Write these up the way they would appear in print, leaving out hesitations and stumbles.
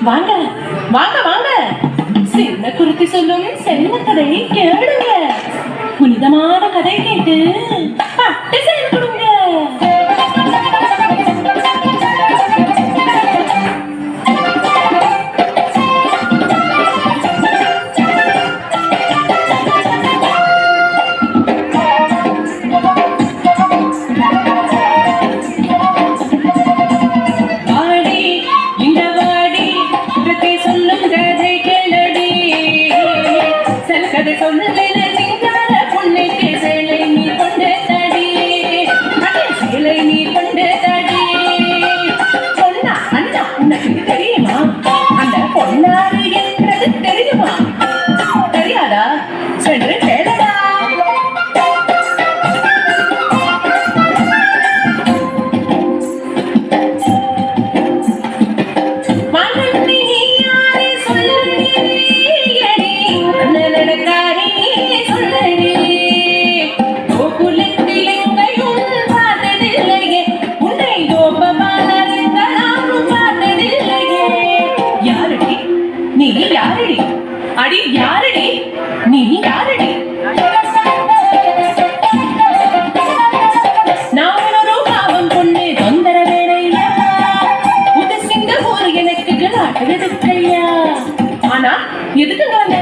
வாங்க வாங்க வாங்க, சின்ன குருத்தி சொல்லும் செல்ல கதை கேளுங்க. புனிதமான கதை கேட்டு பட்டு சேர்க்கணுங்க. அடி யாரடி நீ? யாரடி? நான் ஒரு பாவம் பொண்ணு தொந்தர வேலையில புது சிங்கப்பூர் எனக்கு நாட்டுறது கையா. ஆனா எதுக்குங்க வந்த?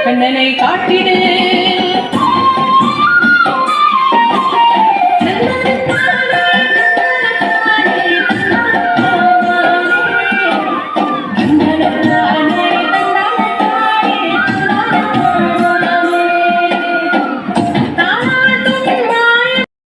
கண்ணனை காட்டிடு.